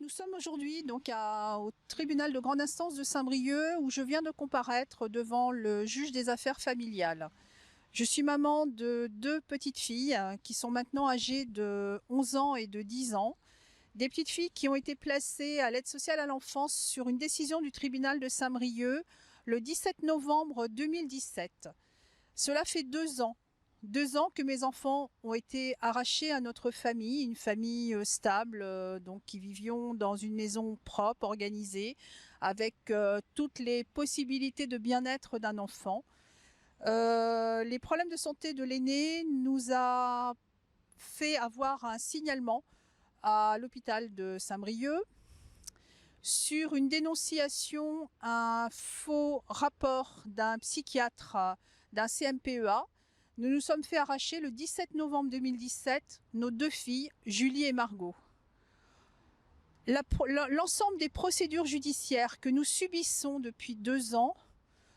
nous sommes aujourd'hui donc au tribunal de grande instance de Saint-Brieuc où je viens de comparaître devant le juge des affaires familiales. Je suis maman de deux petites filles qui sont maintenant âgées de 11 ans et de 10 ans. Des petites filles qui ont été placées à l'aide sociale à l'enfance sur une décision du tribunal de Saint-Brieuc le 17 novembre 2017. Cela fait 2 ans. 2 ans que mes enfants ont été arrachés à notre famille, une famille stable, donc qui vivions dans une maison propre, organisée, avec toutes les possibilités de bien-être d'un enfant. Les problèmes de santé de l'aîné nous a fait avoir un signalement à l'hôpital de Saint-Brieuc sur une dénonciation, un faux rapport d'un psychiatre, d'un CMPEA. Nous nous sommes fait arracher le 17 novembre 2017 nos deux filles, Julie et Margot. L'ensemble des procédures judiciaires que nous subissons depuis 2 ans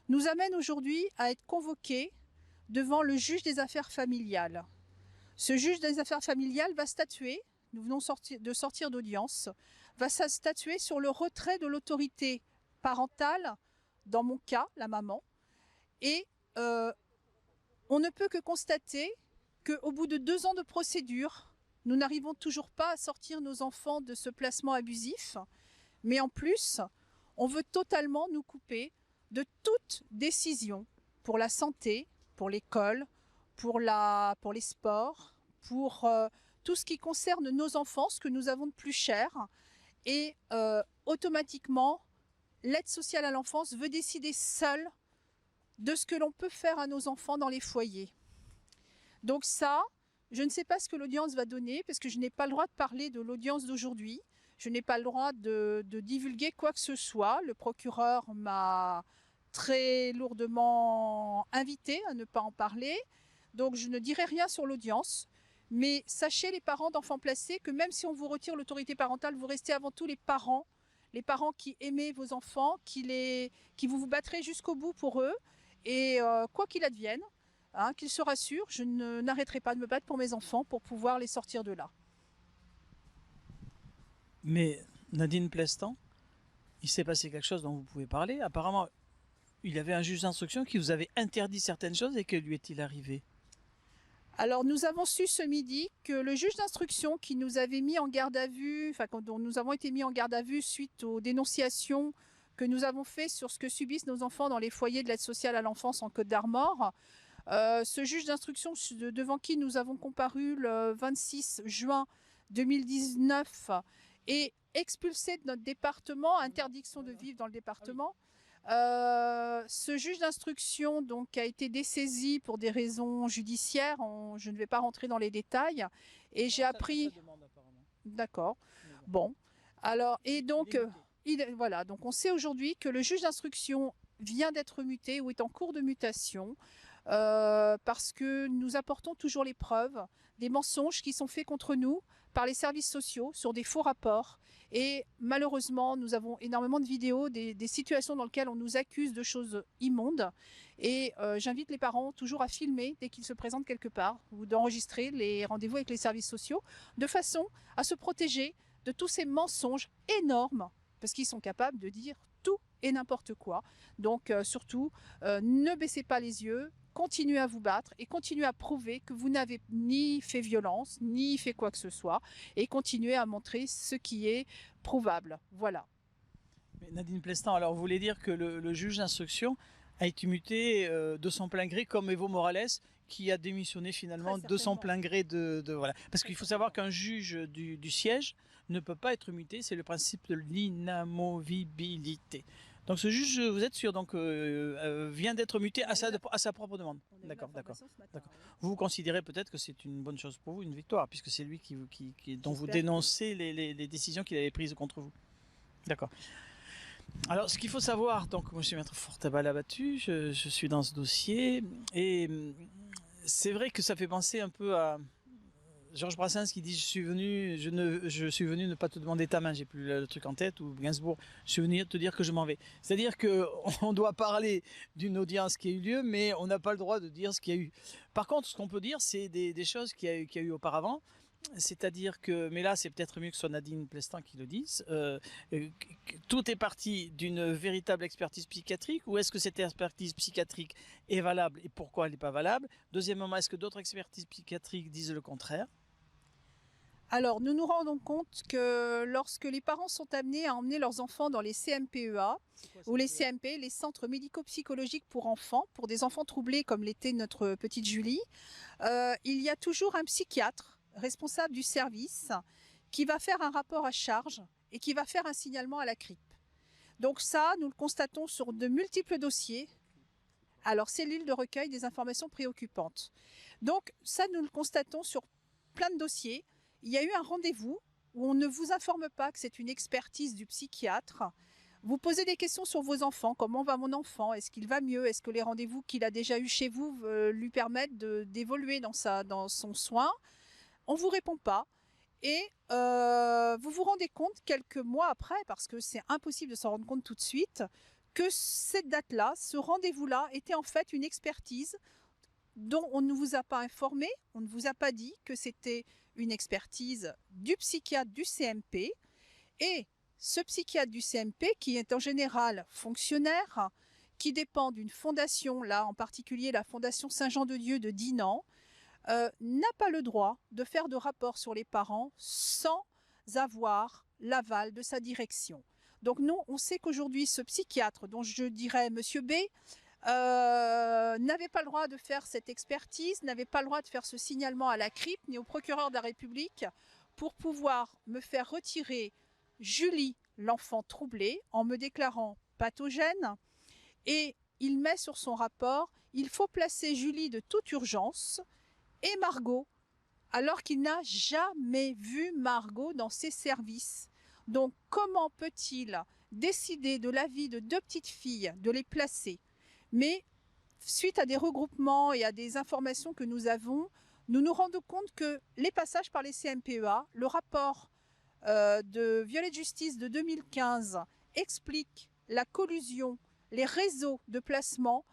nous amène aujourd'hui à être convoqués devant le juge des affaires familiales. Ce juge des affaires familiales va statuer, nous venons de sortir d'audience, va statuer sur le retrait de l'autorité parentale, dans mon cas, la maman, et on ne peut que constater qu'au bout de 2 ans de procédure, nous n'arrivons toujours pas à sortir nos enfants de ce placement abusif, mais en plus, on veut totalement nous couper de toute décision pour la santé, pour l'école, pour les sports, pour tout ce qui concerne nos enfants, ce que nous avons de plus cher. Et automatiquement, l'aide sociale à l'enfance veut décider seule de ce que l'on peut faire à nos enfants dans les foyers. Donc ça, je ne sais pas ce que l'audience va donner, parce que je n'ai pas le droit de parler de l'audience d'aujourd'hui. Je n'ai pas le droit de divulguer quoi que ce soit. Le procureur m'a très lourdement invité à ne pas en parler. Donc je ne dirai rien sur l'audience. Mais sachez, les parents d'enfants placés, que même si on vous retire l'autorité parentale, vous restez avant tout les parents qui aimaient vos enfants, qui vous battrez jusqu'au bout pour eux. Et quoi qu'il advienne, qu'ils se rassurent, je n'arrêterai pas de me battre pour mes enfants pour pouvoir les sortir de là. Mais Nadine Plestan, il s'est passé quelque chose dont vous pouvez parler. Apparemment, il y avait un juge d'instruction qui vous avait interdit certaines choses, et que lui est-il arrivé? Alors nous avons su ce midi que le juge d'instruction qui nous avait mis en garde à vue, dont nous avons été mis en garde à vue suite aux dénonciations que nous avons faites sur ce que subissent nos enfants dans les foyers de l'aide sociale à l'enfance en Côte d'Armor, ce juge d'instruction devant qui nous avons comparu le 26 juin 2019 est expulsé de notre département, interdiction de vivre dans le département. Ce juge d'instruction donc a été dessaisi pour des raisons judiciaires. Je ne vais pas rentrer dans les détails. Et j'ai appris. D'accord. Bon. Alors, et donc, voilà. Donc, on sait aujourd'hui que le juge d'instruction vient d'être muté ou est en cours de mutation. Parce que nous apportons toujours les preuves des mensonges qui sont faits contre nous par les services sociaux sur des faux rapports. Et malheureusement, nous avons énormément de vidéos des situations dans lesquelles on nous accuse de choses immondes. Et j'invite les parents toujours à filmer dès qu'ils se présentent quelque part ou d'enregistrer les rendez-vous avec les services sociaux de façon à se protéger de tous ces mensonges énormes, parce qu'ils sont capables de dire tout et n'importe quoi. Donc surtout, ne baissez pas les yeux, continuez à vous battre et continuez à prouver que vous n'avez ni fait violence, ni fait quoi que ce soit, et continuez à montrer ce qui est prouvable. Voilà. Mais Nadine Plestan, alors vous voulez dire que le juge d'instruction a été muté de son plein gré, comme Evo Morales, qui a démissionné finalement de son plein gré voilà. Parce qu'il faut savoir qu'un juge du siège ne peut pas être muté, c'est le principe de l'inamovibilité. Donc ce juge, vous êtes sûr, donc vient d'être muté à sa propre demande. D'accord. Vous considérez peut-être que c'est une bonne chose pour vous, une victoire, puisque c'est lui dont vous dénoncez les décisions qu'il avait prises contre vous. D'accord. Alors, ce qu'il faut savoir, donc moi je suis maître fort à balle abattu, je suis dans ce dossier, et c'est vrai que ça fait penser un peu à Georges Brassens qui dit je suis venu ne pas te demander ta main, j'ai plus le truc en tête, ou Gainsbourg, je suis venu te dire que je m'en vais. C'est-à-dire que on doit parler d'une audience qui a eu lieu, mais on n'a pas le droit de dire ce qu'il y a eu. Par contre, ce qu'on peut dire, c'est des choses qu'il y a eu auparavant. C'est-à-dire que, mais là c'est peut-être mieux que ce soit Nadine Plestin qui le dise, tout est parti d'une véritable expertise psychiatrique, ou est-ce que cette expertise psychiatrique est valable et pourquoi elle n'est pas valable? Deuxièmement, est-ce que d'autres expertises psychiatriques disent le contraire? Alors, nous nous rendons compte que lorsque les parents sont amenés à emmener leurs enfants dans les CMPEA, ou les CMP, les centres médico-psychologiques pour enfants, pour des enfants troublés comme l'était notre petite Julie, il y a toujours un psychiatre responsable du service qui va faire un rapport à charge et qui va faire un signalement à la CRIP. Donc ça, nous le constatons sur de multiples dossiers. Alors, cellule de recueil des informations préoccupantes. Donc ça, nous le constatons sur plein de dossiers. Il y a eu un rendez-vous où on ne vous informe pas que c'est une expertise du psychiatre. Vous posez des questions sur vos enfants. Comment va mon enfant? Est-ce qu'il va mieux? Est-ce que les rendez-vous qu'il a déjà eus chez vous lui permettent d'évoluer dans son soin? On ne vous répond pas. Et vous vous rendez compte quelques mois après, parce que c'est impossible de s'en rendre compte tout de suite, que cette date-là, ce rendez-vous-là, était en fait une expertise dont on ne vous a pas informé, on ne vous a pas dit que c'était une expertise du psychiatre du CMP. Et ce psychiatre du CMP, qui est en général fonctionnaire, qui dépend d'une fondation, là en particulier la Fondation Saint-Jean-de-Dieu de Dinan, n'a pas le droit de faire de rapport sur les parents sans avoir l'aval de sa direction. Donc nous, on sait qu'aujourd'hui, ce psychiatre, dont je dirais Monsieur B, n'avait pas le droit de faire cette expertise, n'avait pas le droit de faire ce signalement à la CRIP ni au procureur de la République pour pouvoir me faire retirer Julie, l'enfant troublé, en me déclarant pathogène. Et il met sur son rapport, il faut placer Julie de toute urgence et Margot, alors qu'il n'a jamais vu Margot dans ses services. Donc comment peut-il décider de la vie de deux petites filles, de les placer? Mais suite à des regroupements et à des informations que nous avons, nous nous rendons compte que les passages par les CMPEA, le rapport de Violet Justice de 2015 explique la collusion, les réseaux de placement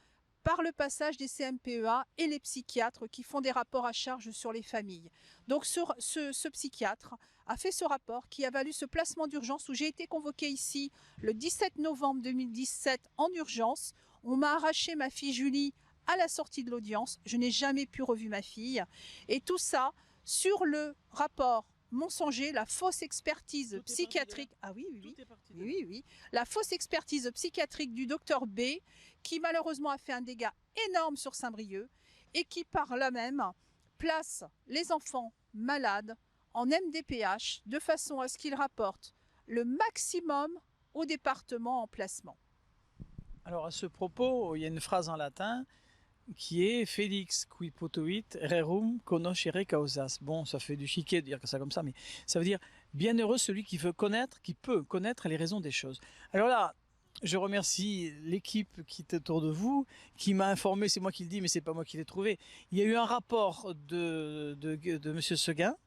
par le passage des CMPEA et les psychiatres qui font des rapports à charge sur les familles. Donc ce psychiatre a fait ce rapport qui a valu ce placement d'urgence où j'ai été convoquée ici le 17 novembre 2017 en urgence. On m'a arraché ma fille Julie à la sortie de l'audience. Je n'ai jamais pu revoir ma fille. Et tout ça sur le rapport mensonger, la fausse expertise psychiatrique. Ah oui, oui, oui. La fausse expertise psychiatrique du docteur B, qui malheureusement a fait un dégât énorme sur Saint-Brieuc et qui par là même place les enfants malades en MDPH de façon à ce qu'ils rapportent le maximum au département en placement. Alors à ce propos, il y a une phrase en latin qui est Felix qui potuit rerum conoscere causas. Bon, ça fait du chiquet de dire ça comme ça, mais ça veut dire bienheureux celui qui veut connaître, qui peut connaître les raisons des choses. Alors là, je remercie l'équipe qui est autour de vous, qui m'a informé, c'est moi qui le dis, mais c'est pas moi qui l'ai trouvé. Il y a eu un rapport de Monsieur Seguin,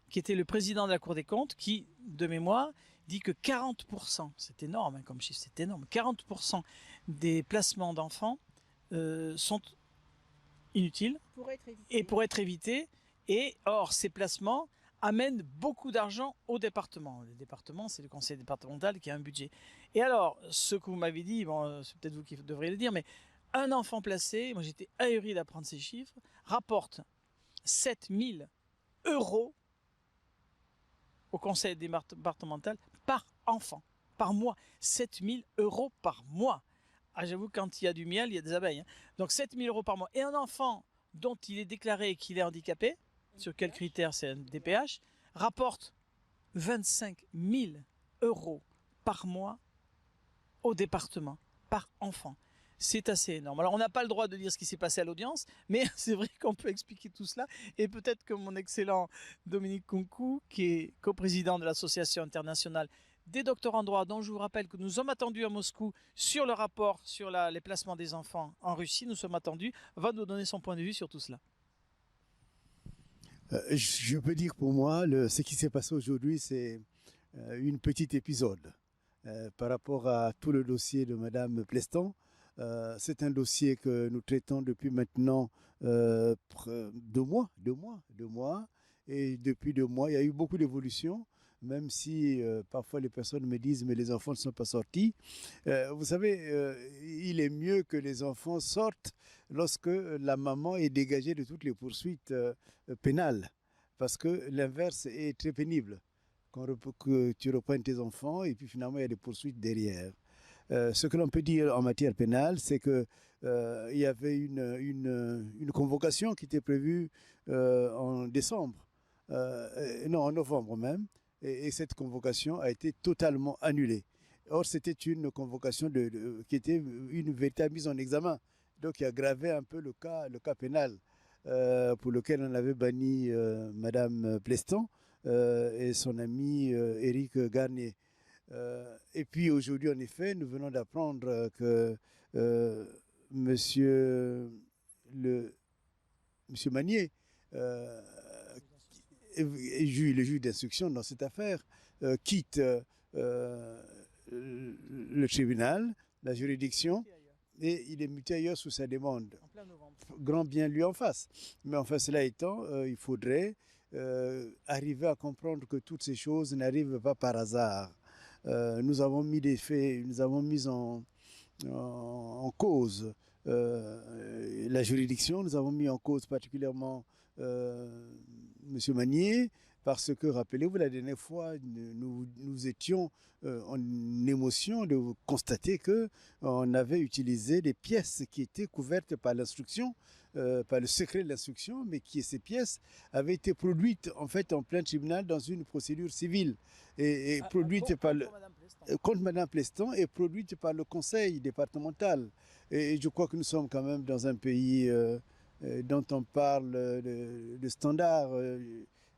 qui était le président de la Cour des comptes, qui, de mémoire, dit que 40%, c'est énorme hein, comme chiffre, c'est énorme, 40% des placements d'enfants sont inutiles et pourraient être évités. Et or, ces placements amènent beaucoup d'argent au département. Le département, c'est le conseil départemental qui a un budget. Et alors, ce que vous m'avez dit, bon, c'est peut-être vous qui devriez le dire, mais un enfant placé, moi j'étais ahuri d'apprendre ces chiffres, rapporte 7 000 € au conseil départemental par enfant, par mois. 7 000 € par mois. Ah, j'avoue, quand il y a du miel, il y a des abeilles. Hein. Donc 7 000 € par mois. Et un enfant dont il est déclaré qu'il est handicapé, sur quels critères c'est un DPH, rapporte 25 000 € par mois au département, par enfant. C'est assez énorme. Alors on n'a pas le droit de dire ce qui s'est passé à l'audience, mais c'est vrai qu'on peut expliquer tout cela. Et peut-être que mon excellent Dominique Kunku, qui est coprésident de l'Association internationale des docteurs en droit, dont je vous rappelle que nous sommes attendus à Moscou sur le rapport sur les placements des enfants en Russie, nous sommes attendus, va nous donner son point de vue sur tout cela. Je peux dire pour moi, ce qui s'est passé aujourd'hui, c'est une petite épisode par rapport à tout le dossier de Madame Plestin. C'est un dossier que nous traitons depuis maintenant 2 mois. Et depuis 2 mois, il y a eu beaucoup d'évolutions, même si parfois les personnes me disent mais les enfants ne sont pas sortis. Vous savez, il est mieux que les enfants sortent lorsque la maman est dégagée de toutes les poursuites pénales, parce que l'inverse est très pénible. Que tu reprennes tes enfants et puis finalement il y a des poursuites derrière. Ce que l'on peut dire en matière pénale, c'est que il y avait une convocation qui était prévue en décembre, non en novembre même, et cette convocation a été totalement annulée. Or, c'était une convocation qui était une véritable mise en examen, donc qui aggravait un peu le cas pénal pour lequel on avait banni Madame Plestan et son ami Éric Garnier. Et puis aujourd'hui, en effet, nous venons d'apprendre que monsieur Manier, le juge d'instruction dans cette affaire, quitte le tribunal, la juridiction, et il est muté ailleurs sous sa demande. En plein novembre. Grand bien lui en face. Mais enfin, cela étant, il faudrait arriver à comprendre que toutes ces choses n'arrivent pas par hasard. Nous avons mis des faits, nous avons mis en cause la juridiction, nous avons mis en cause particulièrement M. Manier, parce que, rappelez-vous, la dernière fois, nous étions en émotion de constater qu'on avait utilisé des pièces qui étaient couvertes par l'instruction, par le secret de l'instruction, mais ces pièces avaient été produites en fait en plein tribunal dans une procédure civile et produite par contre Madame Plestan et produite par le conseil départemental. Et je crois que nous sommes quand même dans un pays dont on parle de standards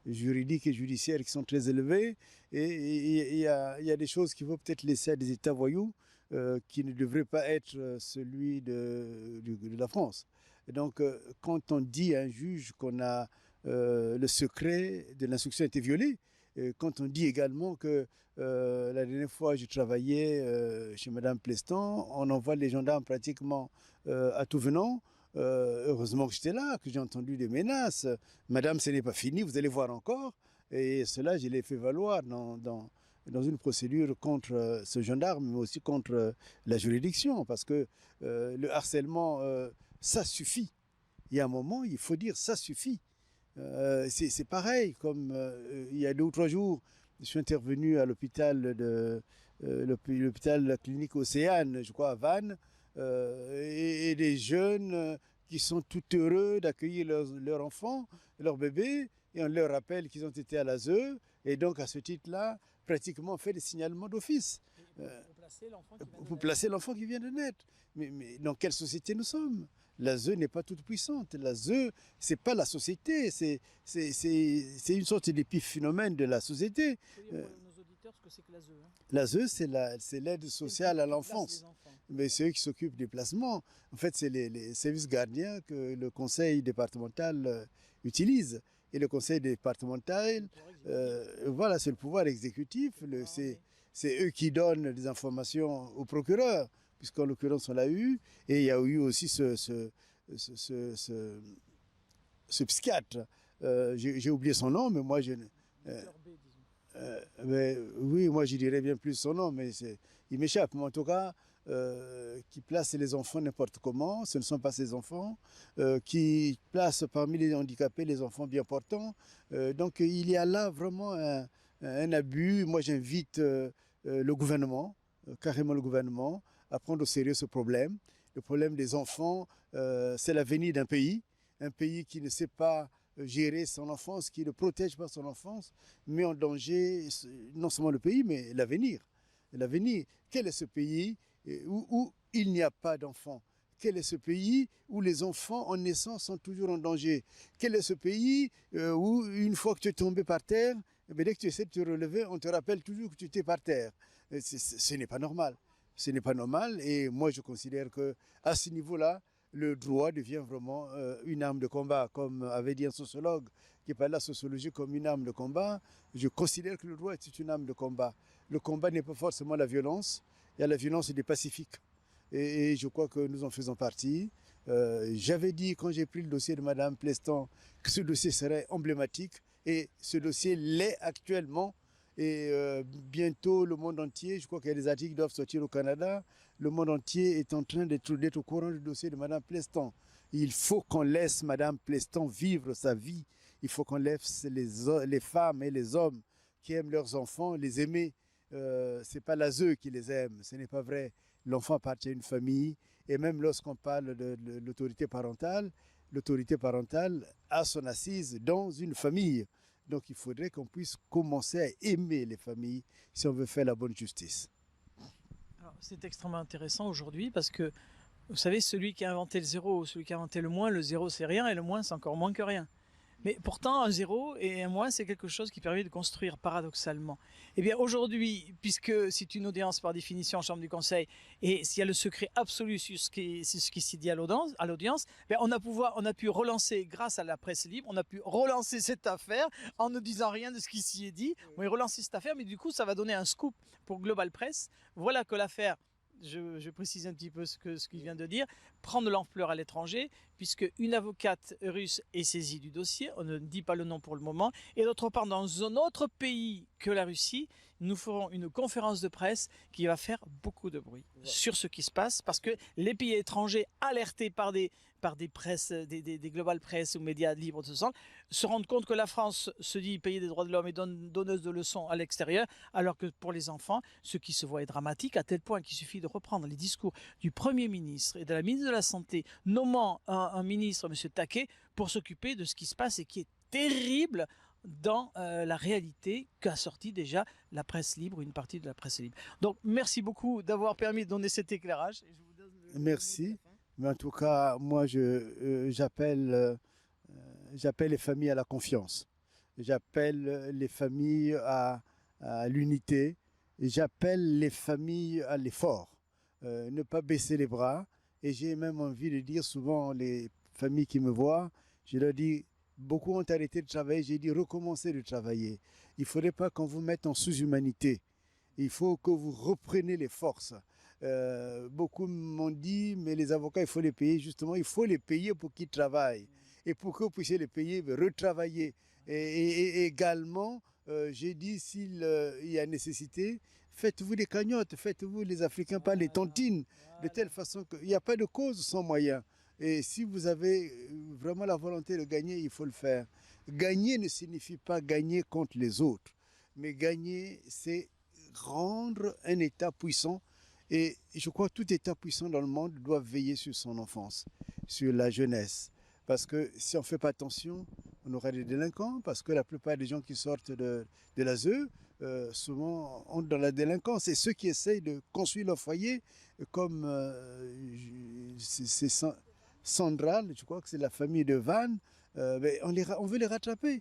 juridiques et judiciaires qui sont très élevés, et il y a des choses qu'il faut peut-être laisser à des États voyous qui ne devraient pas être celui de la France. Et donc, quand on dit à un juge qu'on a le secret de l'instruction a été violé, quand on dit également que la dernière fois je travaillais chez Madame Plestan, on envoie les gendarmes pratiquement à tout venant. Heureusement que j'étais là, que j'ai entendu des menaces. Madame, ce n'est pas fini, vous allez voir encore. Et cela, je l'ai fait valoir dans une procédure contre ce gendarme, mais aussi contre la juridiction, parce que le harcèlement, ça suffit. Il y a un moment, il faut dire ça suffit. C'est pareil, comme il y a 2 ou 3 jours, je suis intervenu à l'hôpital l'hôpital de la clinique Océane, je crois à Vannes, et des jeunes qui sont tout heureux d'accueillir leurs enfants, leurs bébés, et on leur rappelle qu'ils ont été à l'ASE, et donc à ce titre-là, pratiquement on fait des signalements d'office. Pour placer l'enfant qui vient de naître. Mais dans quelle société nous sommes? L'ASE n'est pas toute puissante. L'ASE, c'est pas la société, c'est une sorte d'épiphénomène de la société. L'ASE, c'est l'aide sociale à l'enfance. Mais c'est eux qui s'occupent des placements. En fait, c'est les services gardiens que le conseil départemental utilise. Et le conseil départemental, voilà, c'est le pouvoir exécutif. C'est eux qui donnent des informations au procureur, puisqu'en l'occurrence on l'a eu. Et il y a eu aussi ce psychiatre. J'ai oublié son nom, mais moi je... oui, moi je dirais bien plus son nom, mais il m'échappe. Mais en tout cas, qui place les enfants n'importe comment, ce ne sont pas ses enfants, qui place parmi les handicapés les enfants bien portants. Donc il y a là vraiment un abus. Moi j'invite le gouvernement, carrément le gouvernement, à prendre au sérieux ce problème. Le problème des enfants, c'est l'avenir d'un pays, un pays qui ne sait pas gérer son enfance, qui ne protège pas son enfance, met en danger non seulement le pays, mais l'avenir. L'avenir. Quel est ce pays où il n'y a pas d'enfants? Quel est ce pays où les enfants en naissance sont toujours en danger? Quel est ce pays où une fois que tu es tombé par terre, dès que tu essaies de te relever, on te rappelle toujours que tu étais par terre? Ce n'est pas normal. Ce n'est pas normal, et moi je considère qu'à ce niveau-là, le droit devient vraiment une arme de combat, comme avait dit un sociologue qui parlait de la sociologie comme une arme de combat. Je considère que le droit est une arme de combat. Le combat n'est pas forcément la violence, il y a la violence des pacifiques. Et je crois que nous en faisons partie. J'avais dit quand j'ai pris le dossier de Madame Plestan que ce dossier serait emblématique, Et ce dossier l'est actuellement. Et bientôt, le monde entier, je crois qu'il y a des articles qui doivent sortir au Canada, le monde entier est en train d'être au courant du dossier de Mme Pleston. Il faut qu'on laisse Mme Pleston vivre sa vie. Il faut qu'on laisse les femmes et les hommes qui aiment leurs enfants les aimer. Ce n'est pas l'ASE qui les aime, ce n'est pas vrai. L'enfant appartient à une famille. Et même lorsqu'on parle de l'autorité parentale a son assise dans une famille. Donc il faudrait qu'on puisse commencer à aimer les familles si on veut faire la bonne justice. C'est extrêmement intéressant aujourd'hui parce que, vous savez, celui qui a inventé le zéro, celui qui a inventé le moins, le zéro c'est rien et le moins c'est encore moins que rien. Mais pourtant, un zéro et un moins, c'est quelque chose qui permet de construire paradoxalement. Eh bien, aujourd'hui, puisque c'est une audience par définition en chambre du conseil, et s'il y a le secret absolu sur ce qui s'y dit à l'audience, on a pu relancer, grâce à la presse libre, on a pu relancer cette affaire en ne disant rien de ce qui s'y est dit. On va relancer cette affaire, mais du coup, ça va donner un scoop pour Global Press. Voilà que l'affaire, je précise un petit peu ce qu'il vient de dire, prend de l'ampleur à l'étranger, puisque une avocate russe est saisie du dossier, on ne dit pas le nom pour le moment, et d'autre part, dans un autre pays que la Russie, nous ferons une conférence de presse qui va faire beaucoup de bruit sur ce qui se passe, parce que les pays étrangers, alertés par des presses, des global press ou médias libres de ce sens, se rendent compte que la France se dit pays des droits de l'homme et donneuse de leçons à l'extérieur, alors que pour les enfants, ce qui se voit est dramatique, à tel point qu'il suffit de reprendre les discours du Premier ministre et de la ministre de la Santé, nommant un ministre, M. Taquet, pour s'occuper de ce qui se passe et qui est terrible dans la réalité qu'a sorti déjà la presse libre, une partie de la presse libre. Donc merci beaucoup d'avoir permis de donner cet éclairage. Et je vous donne Merci. Mais en tout cas, moi, j'appelle les familles à la confiance. J'appelle les familles à l'unité. J'appelle les familles à l'effort. Ne pas baisser les bras. Et j'ai même envie de dire souvent, les familles qui me voient, je leur dis, beaucoup ont arrêté de travailler. J'ai dit, recommencez de travailler. Il ne faudrait pas qu'on vous mette en sous-humanité. Il faut que vous repreniez les forces. Beaucoup m'ont dit, mais les avocats, il faut les payer. Justement, il faut les payer pour qu'ils travaillent. Et pour que vous puissiez les payer, retravailler. Et également, j'ai dit, s'il y a nécessité, faites-vous des cagnottes, faites-vous les Africains par les tontines, de telle façon qu'il n'y a pas de cause sans moyen. Et si vous avez vraiment la volonté de gagner, il faut le faire. Gagner ne signifie pas gagner contre les autres, mais gagner, c'est rendre un État puissant. Et je crois que tout État puissant dans le monde doit veiller sur son enfance, sur la jeunesse. Parce que si on ne fait pas attention, on aura des délinquants, parce que la plupart des gens qui sortent de l'ASE, souvent entrent dans la délinquance. Et ceux qui essayent de construire leur foyer, comme c'est Sandral, je crois que c'est la famille de Van, on veut les rattraper.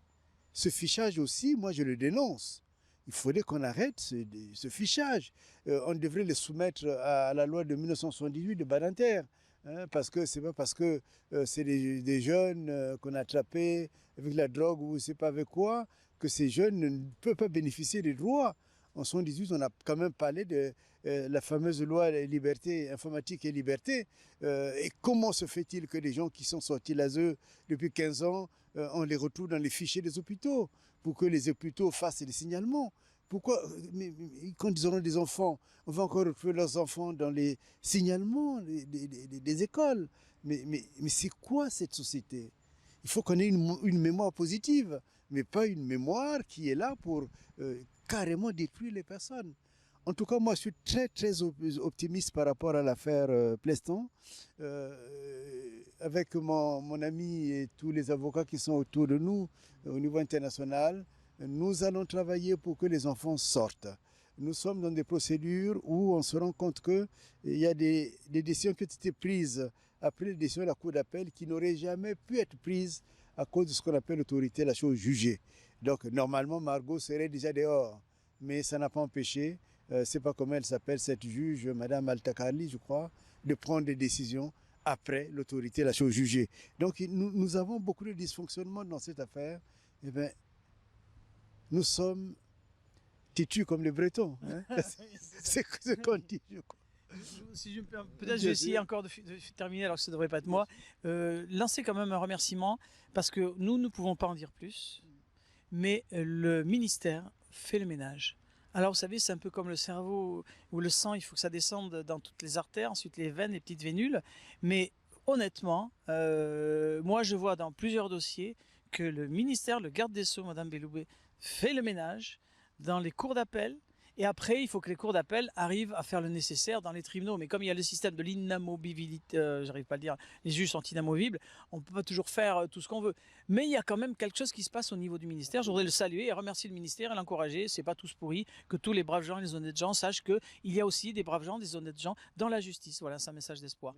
Ce fichage aussi, moi je le dénonce. Il faudrait qu'on arrête ce fichage. On devrait le soumettre à la loi de 1978 de Badinter. Parce que c'est pas parce que c'est des jeunes qu'on a attrapés avec la drogue ou je ne sais pas avec quoi, que ces jeunes ne peuvent pas bénéficier des droits. En 1978, on a quand même parlé de la fameuse loi liberté informatique et liberté. Et comment se fait-il que des gens qui sont sortis de l'ASE depuis 15 ans, on les retrouve dans les fichiers des hôpitaux pour que les hôpitaux fassent des signalements? Pourquoi, quand ils auront des enfants, on va encore retrouver leurs enfants dans les signalements des écoles? Mais c'est quoi cette société? Il faut qu'on ait une mémoire positive, mais pas une mémoire qui est là pour carrément détruire les personnes. En tout cas, moi, je suis très, très optimiste par rapport à l'affaire Pleston. Avec mon ami et tous les avocats qui sont autour de nous au niveau international, nous allons travailler pour que les enfants sortent. Nous sommes dans des procédures où on se rend compte qu'il y a des décisions qui ont été prises après les décisions de la Cour d'appel qui n'auraient jamais pu être prises à cause de ce qu'on appelle l'autorité, la chose jugée. Donc normalement, Margot serait déjà dehors, mais ça n'a pas empêché, c'est pas comment elle s'appelle, cette juge, Madame Altakali, je crois, de prendre des décisions après l'autorité, la chose jugée. Donc nous avons beaucoup de dysfonctionnements dans cette affaire. Eh bien, nous sommes têtus comme les Bretons. Hein. C'est ce qu'on dit, je crois. Si peut-être je vais essayer encore de terminer alors que ça ne devrait pas être moi. Lancer quand même un remerciement parce que nous ne pouvons pas en dire plus. mais le ministère fait le ménage. Alors vous savez, c'est un peu comme le cerveau ou le sang, il faut que ça descende dans toutes les artères, ensuite les veines, les petites vénules. Mais honnêtement, moi je vois dans plusieurs dossiers que le ministère, le garde des Sceaux, Madame Belloubet, fait le ménage dans les cours d'appel. Et après, il faut que les cours d'appel arrivent à faire le nécessaire dans les tribunaux. Mais comme il y a le système de l'inamovibilité, j'arrive pas à le dire, les juges sont inamovibles, on ne peut pas toujours faire tout ce qu'on veut. Mais il y a quand même quelque chose qui se passe au niveau du ministère. Je voudrais le saluer et remercier le ministère et l'encourager. C'est pas tous pourris, que tous les braves gens et les honnêtes gens sachent qu'il y a aussi des braves gens, des honnêtes gens dans la justice. Voilà, c'est un message d'espoir.